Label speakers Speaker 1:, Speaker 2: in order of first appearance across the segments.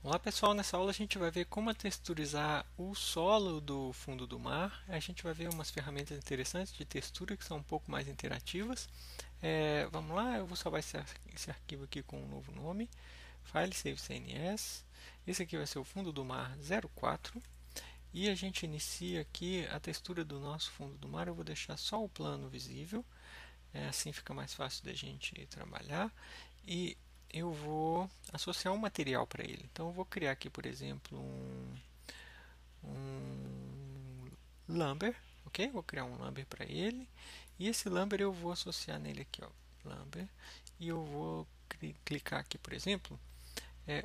Speaker 1: Olá pessoal, nessa aula a gente vai ver como texturizar o solo do fundo do mar. A gente vai ver umas ferramentas interessantes de textura que são um pouco mais interativas. Vamos lá, eu vou salvar esse arquivo aqui com um novo nome, File Save CNS. Esse aqui vai ser o fundo do mar 04 e a gente inicia aqui a textura do nosso fundo do mar. Eu vou deixar só o plano visível, assim fica mais fácil da gente trabalhar. E eu vou associar um material para ele. Então eu vou criar aqui, por exemplo, um lumber, ok? Vou criar um lumber para ele e esse lumber eu vou associar nele aqui, ó, lumber, e eu vou clicar aqui, por exemplo,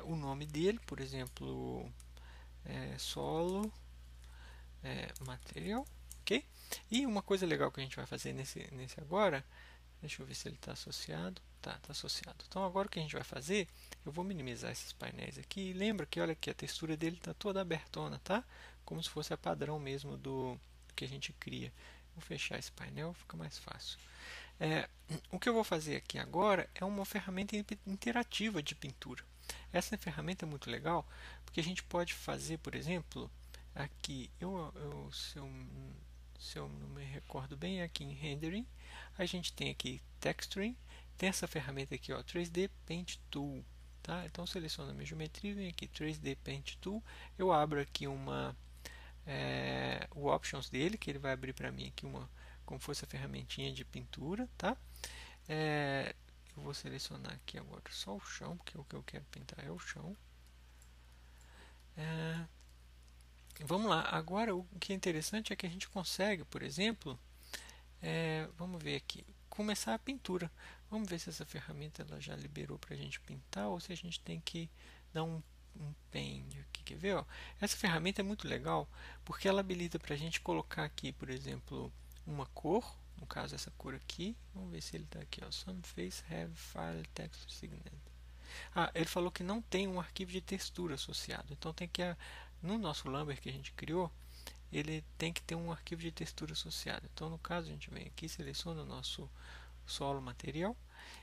Speaker 1: o nome dele, por exemplo, solo material, ok? E uma coisa legal que a gente vai fazer nesse agora. Deixa eu ver se ele está associado. Tá associado. Então agora o que a gente vai fazer, eu vou minimizar esses painéis aqui. E lembra que olha que a textura dele está toda abertona, tá? Como se fosse a padrão mesmo do que a gente cria. Vou fechar esse painel, fica mais fácil. O que eu vou fazer aqui agora é uma ferramenta interativa de pintura. Essa ferramenta é muito legal porque a gente pode fazer, por exemplo, aqui, se eu não me recordo bem, aqui em Rendering, a gente tem aqui Texturing, tem essa ferramenta aqui, ó, 3D Paint Tool. Tá? Então, seleciono a minha geometria, vem aqui 3D Paint Tool, eu abro aqui o Options dele, que ele vai abrir para mim aqui como fosse a ferramentinha de pintura. Tá? Eu vou selecionar aqui agora só o chão, porque o que eu quero pintar é o chão. Vamos lá, agora o que é interessante é que a gente consegue, por exemplo, vamos ver aqui, começar a pintura. Vamos ver se essa ferramenta ela já liberou para a gente pintar ou se a gente tem que dar um pen aqui. Quer ver? Ó? Essa ferramenta é muito legal porque ela habilita para a gente colocar aqui, por exemplo, uma cor, no caso essa cor aqui. Vamos ver se ele está aqui. Ó. Some face have file text signet. Ele falou que não tem um arquivo de textura associado. Então tem que no nosso Lumber que a gente criou, ele tem que ter um arquivo de textura associado. Então, no caso, a gente vem aqui, seleciona o nosso solo material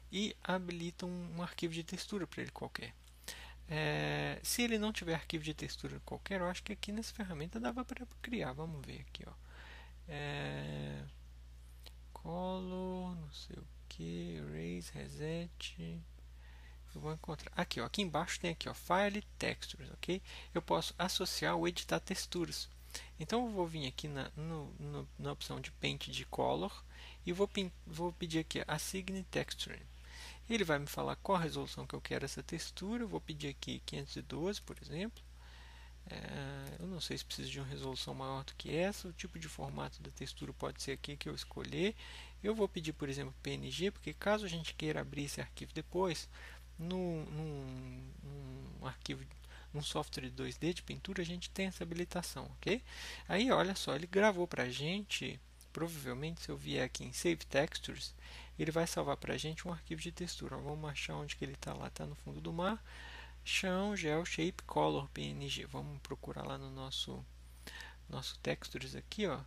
Speaker 1: e habilita um arquivo de textura para ele qualquer. Se ele não tiver arquivo de textura qualquer, eu acho que aqui nessa ferramenta dava para criar. Vamos ver aqui, ó. Color, não sei o que, erase, reset. Eu vou encontrar aqui, ó, aqui embaixo tem aqui, ó, File Textures, ok? Eu posso associar ou editar texturas. Então eu vou vir aqui na opção de Paint de Color e vou pedir aqui Assign Texture. Ele vai me falar qual a resolução que eu quero essa textura. Eu vou pedir aqui 512, por exemplo. Eu não sei se preciso de uma resolução maior do que essa. O tipo de formato da textura pode ser aqui que eu escolher. Eu vou pedir, por exemplo, PNG, porque caso a gente queira abrir esse arquivo depois, num arquivo, num software 2D de pintura, a gente tem essa habilitação, ok? Aí, olha só, ele gravou para a gente, provavelmente, se eu vier aqui em Save Textures, ele vai salvar para a gente um arquivo de textura. Vamos achar onde que ele está lá, está no fundo do mar. Chão, Gel, Shape, Color, PNG. Vamos procurar lá no nosso Textures aqui, ó.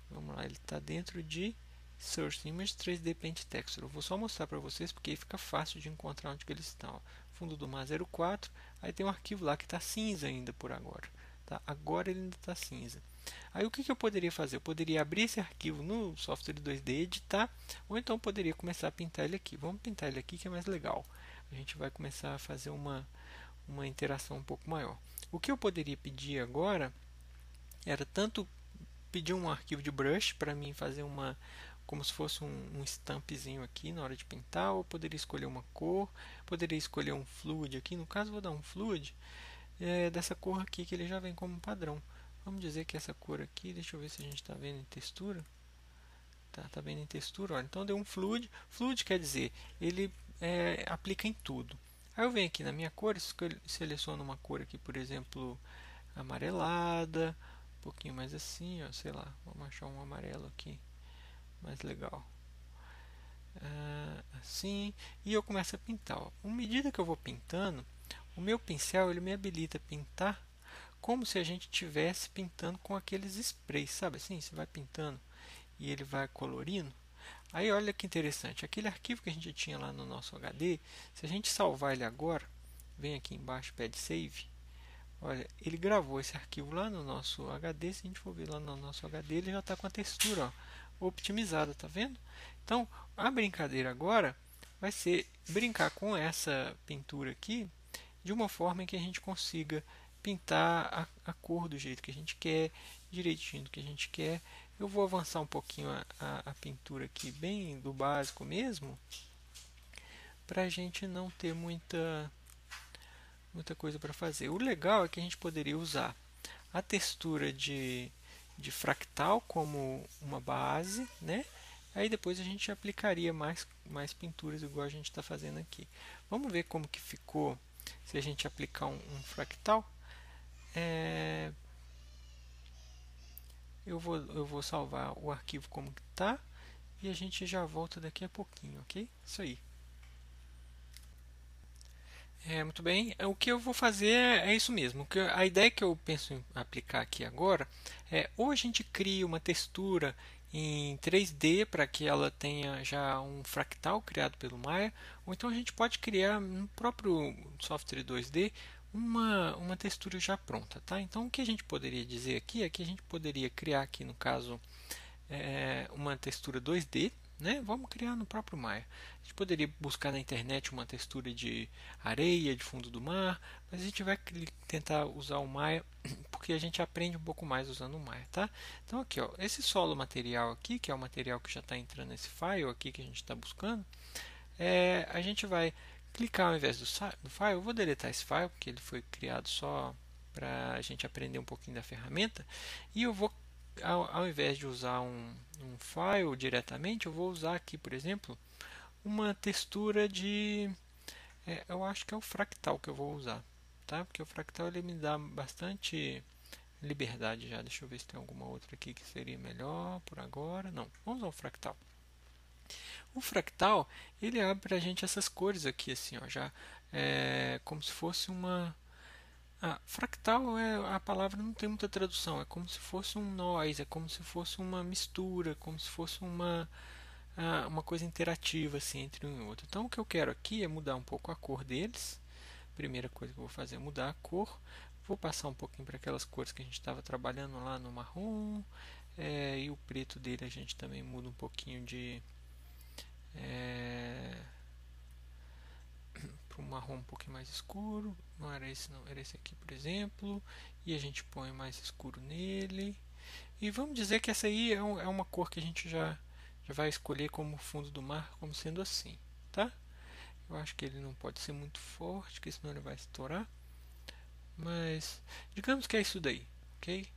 Speaker 1: Vamos lá, ele está dentro de Source Image 3D Paint Texture. Eu vou só mostrar para vocês porque aí fica fácil de encontrar onde que eles estão. Ó. Fundo do mar 04, aí tem um arquivo lá que está cinza ainda por agora. Tá? Agora ele ainda está cinza. Aí o que eu poderia fazer? Eu poderia abrir esse arquivo no software 2D, editar, ou então poderia começar a pintar ele aqui. Vamos pintar ele aqui que é mais legal. A gente vai começar a fazer uma interação um pouco maior. O que eu poderia pedir agora era tanto pedir um arquivo de brush para mim fazer como se fosse um stampzinho aqui na hora de pintar, ou poderia escolher uma cor, poderia escolher um fluid aqui, no caso vou dar um fluid dessa cor aqui que ele já vem como padrão. Vamos dizer que essa cor aqui, deixa eu ver se a gente está vendo em textura. Tá vendo em textura, olha, então deu um fluid. Fluid quer dizer, ele aplica em tudo. Aí eu venho aqui na minha cor, seleciono uma cor aqui, por exemplo, amarelada, um pouquinho mais assim, ó, sei lá, vamos achar um amarelo aqui mais legal, assim, e eu começo a pintar. Ó. À medida que eu vou pintando, o meu pincel ele me habilita a pintar como se a gente estivesse pintando com aqueles sprays, sabe assim? Você vai pintando e ele vai colorindo. Aí olha que interessante, aquele arquivo que a gente tinha lá no nosso HD, se a gente salvar ele agora, vem aqui embaixo, pede Save, olha, ele gravou esse arquivo lá no nosso HD. Se a gente for ver lá no nosso HD, ele já está com a textura, ó, optimizada, tá vendo? Então, a brincadeira agora vai ser brincar com essa pintura aqui de uma forma em que a gente consiga pintar a cor do jeito que a gente quer, direitinho do que a gente quer. Eu vou avançar um pouquinho a pintura aqui, bem do básico mesmo, para a gente não ter muita coisa para fazer. O legal é que a gente poderia usar a textura de fractal como uma base, né? Aí depois a gente aplicaria mais pinturas igual a gente está fazendo aqui. Vamos ver como que ficou se a gente aplicar um fractal. Eu vou salvar o arquivo como está e a gente já volta daqui a pouquinho, ok? Isso aí. Muito bem. O que eu vou fazer é isso mesmo. A ideia que eu penso em aplicar aqui agora é ou a gente cria uma textura em 3D para que ela tenha já um fractal criado pelo Maya, ou então a gente pode criar no próprio software 2D uma textura já pronta, tá? Então o que a gente poderia dizer aqui é que a gente poderia criar aqui no caso uma textura 2D, né? Vamos criar no próprio Maya. A gente poderia buscar na internet uma textura de areia, de fundo do mar, mas a gente vai tentar usar o Maya porque a gente aprende um pouco mais usando o Maya, tá? Então aqui, ó, esse solo material aqui, que é o material que já está entrando nesse file aqui que a gente está buscando, a gente vai clicar ao invés do file. Eu vou deletar esse file porque ele foi criado só para a gente aprender um pouquinho da ferramenta, e eu vou ao invés de usar um file diretamente, eu vou usar aqui, por exemplo, uma textura de... eu acho que é o fractal que eu vou usar, tá? Porque o fractal ele me dá bastante liberdade já. Deixa eu ver se tem alguma outra aqui que seria melhor por agora. Não, vamos usar o fractal. O fractal, ele abre para a gente essas cores aqui, assim, ó, já como se fosse uma... fractal a palavra não tem muita tradução, é como se fosse um noise, é como se fosse uma mistura, como se fosse uma coisa interativa assim entre um e outro. Então o que eu quero aqui é mudar um pouco a cor deles. Primeira coisa que eu vou fazer é mudar a cor. Vou passar um pouquinho para aquelas cores que a gente estava trabalhando lá no marrom, e o preto dele a gente também muda um pouquinho para um marrom um pouquinho mais escuro. Não era esse, não, era esse aqui, por exemplo. E a gente põe mais escuro nele. E vamos dizer que essa aí é uma cor que a gente já vai escolher como fundo do mar, como sendo assim, tá? Eu acho que ele não pode ser muito forte, porque senão ele vai estourar. Mas digamos que é isso daí, ok?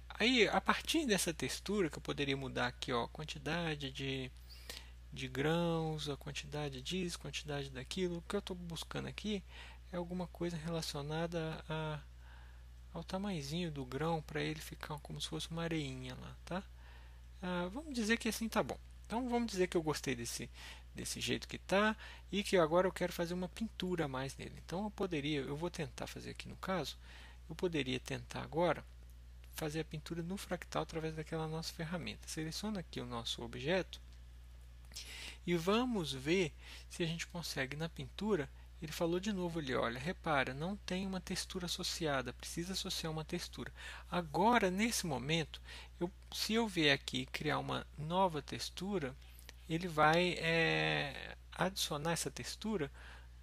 Speaker 1: Aí a partir dessa textura que eu poderia mudar aqui, ó, a quantidade de grãos, a quantidade disso, a quantidade daquilo. O que eu estou buscando aqui é alguma coisa relacionada ao tamanhozinho do grão para ele ficar como se fosse uma areinha lá, tá? Vamos dizer que assim tá bom. Então vamos dizer que eu gostei desse jeito que tá e que agora eu quero fazer uma pintura a mais nele. Então eu vou tentar fazer aqui no caso, eu poderia tentar agora fazer a pintura no fractal através daquela nossa ferramenta. Seleciona aqui o nosso objeto e vamos ver se a gente consegue na pintura. Ele falou de novo ali, olha, repara, não tem uma textura associada, precisa associar uma textura. Agora, nesse momento, se eu vier aqui e criar uma nova textura, ele vai adicionar essa textura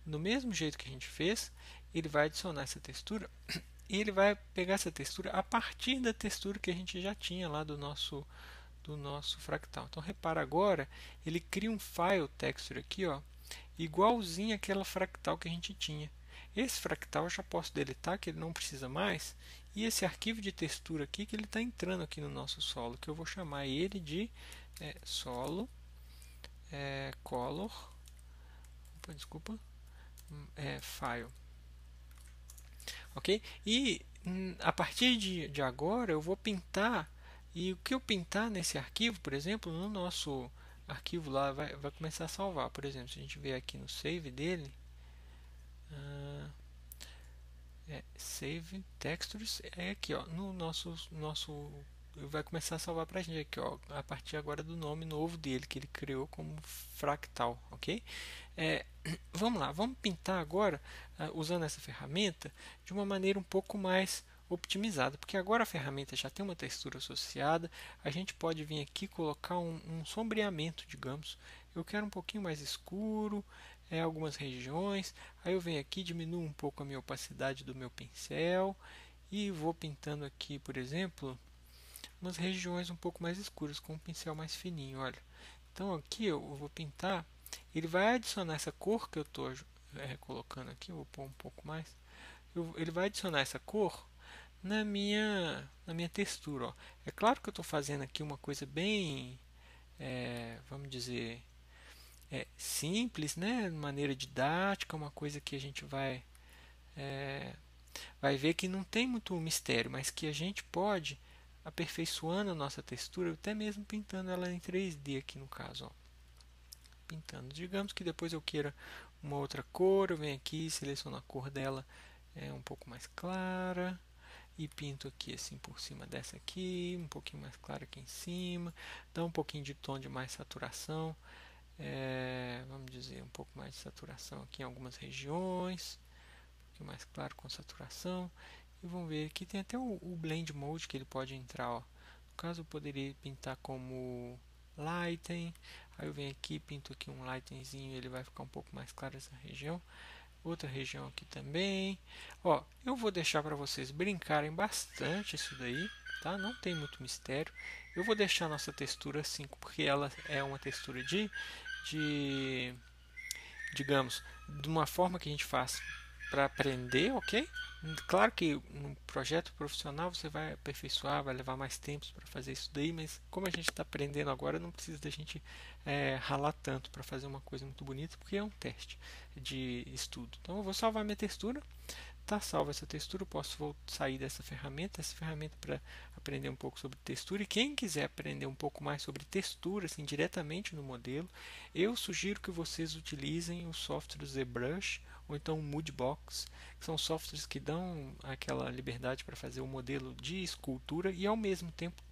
Speaker 1: do mesmo jeito que a gente fez. Ele vai adicionar essa textura e ele vai pegar essa textura a partir da textura que a gente já tinha lá do nosso fractal. Então repara agora, ele cria um file texture aqui, ó, igualzinho àquela fractal que a gente tinha. Esse fractal eu já posso deletar, que ele não precisa mais, e esse arquivo de textura aqui que ele está entrando aqui no nosso solo, que eu vou chamar ele de solo color, desculpa, file, ok? E a partir de agora eu vou pintar. E o que eu pintar nesse arquivo, por exemplo, no nosso arquivo lá vai começar a salvar. Por exemplo, se a gente vier aqui no save dele, save textures, é aqui, ó, no nosso vai começar a salvar para a gente aqui, ó, a partir agora do nome novo dele, que ele criou como fractal, ok? Vamos lá, vamos pintar agora, usando essa ferramenta, de uma maneira um pouco mais optimizada, porque agora a ferramenta já tem uma textura associada, a gente pode vir aqui colocar um sombreamento, digamos. Eu quero um pouquinho mais escuro, algumas regiões, aí eu venho aqui, diminuo um pouco a minha opacidade do meu pincel, e vou pintando aqui, por exemplo, umas regiões um pouco mais escuras com um pincel mais fininho, olha. Então aqui eu vou pintar, ele vai adicionar essa cor que eu estou colocando aqui, eu vou pôr um pouco mais. Ele vai adicionar essa cor na minha textura, ó. É claro que eu estou fazendo aqui uma coisa bem, vamos dizer, simples, né? De maneira didática, uma coisa que a gente vai ver que não tem muito mistério, mas que a gente pode aperfeiçoando a nossa textura, até mesmo pintando ela em 3D aqui no caso, ó. Pintando. Digamos que depois eu queira uma outra cor, eu venho aqui, seleciono a cor dela um pouco mais clara e pinto aqui assim por cima dessa aqui, um pouquinho mais clara aqui em cima, dá um pouquinho de tom de mais saturação, vamos dizer um pouco mais de saturação aqui em algumas regiões, um pouquinho mais claro com saturação. E vamos ver aqui tem até o blend mode que ele pode entrar, ó. No caso eu poderia pintar como lighten, aí eu venho aqui, pinto aqui um lightenzinho, ele vai ficar um pouco mais claro essa região, outra região aqui também, ó. Eu vou deixar para vocês brincarem bastante isso daí, tá? Não tem muito mistério. Eu vou deixar a nossa textura assim, porque ela é uma textura digamos, de uma forma que a gente faz para aprender, ok? Claro que no projeto profissional você vai aperfeiçoar, vai levar mais tempo para fazer isso daí, mas como a gente está aprendendo agora, não precisa da gente ralar tanto para fazer uma coisa muito bonita, porque é um teste de estudo. Então eu vou salvar minha textura. Tá salva essa textura, eu posso sair dessa ferramenta, para aprender um pouco sobre textura. E quem quiser aprender um pouco mais sobre textura, assim, diretamente no modelo, eu sugiro que vocês utilizem o software ZBrush ou então o Moodbox, que são softwares que dão aquela liberdade para fazer o modelo de escultura e ao mesmo tempo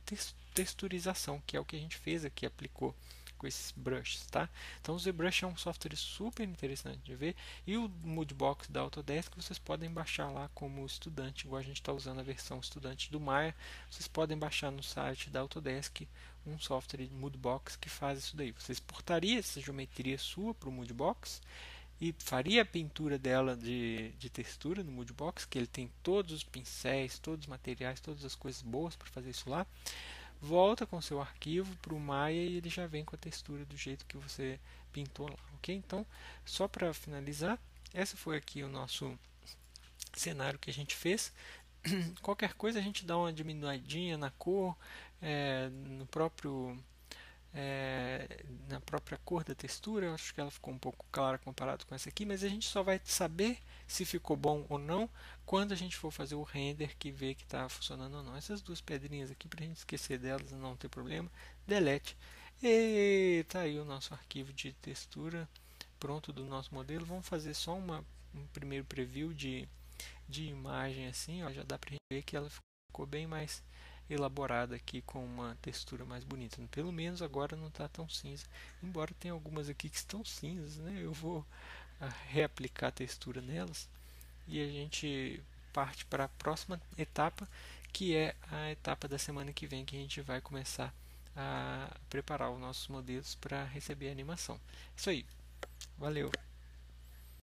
Speaker 1: texturização, que é o que a gente fez aqui, aplicou com esses brushes, tá? Então o ZBrush é um software super interessante de ver, e o Moodbox da Autodesk vocês podem baixar lá como estudante, igual a gente está usando a versão estudante do Maya, vocês podem baixar no site da Autodesk um software de Moodbox que faz isso daí. Você exportaria essa geometria sua para o Moodbox e faria a pintura dela de textura no Moodbox, que ele tem todos os pincéis, todos os materiais, todas as coisas boas para fazer isso lá. Volta com seu arquivo para o Maya e ele já vem com a textura do jeito que você pintou lá, ok? Então, só para finalizar, esse foi aqui o nosso cenário que a gente fez. Qualquer coisa a gente dá uma diminuidinha na cor, no próprio na própria cor da textura. Eu acho que ela ficou um pouco clara comparado com essa aqui, mas a gente só vai saber se ficou bom ou não quando a gente for fazer o render, que vê que está funcionando ou não. Essas duas pedrinhas aqui, para a gente esquecer delas, não ter problema, delete. E tá aí o nosso arquivo de textura pronto do nosso modelo. Vamos fazer só um primeiro preview de imagem assim, ó, já dá para ver que ela ficou bem mais elaborada aqui com uma textura mais bonita. Pelo menos agora não está tão cinza, embora tenha algumas aqui que estão cinzas, né? Eu vou reaplicar a textura nelas e a gente parte para a próxima etapa, que é a etapa da semana que vem, que a gente vai começar a preparar os nossos modelos para receber a animação. Isso aí, valeu!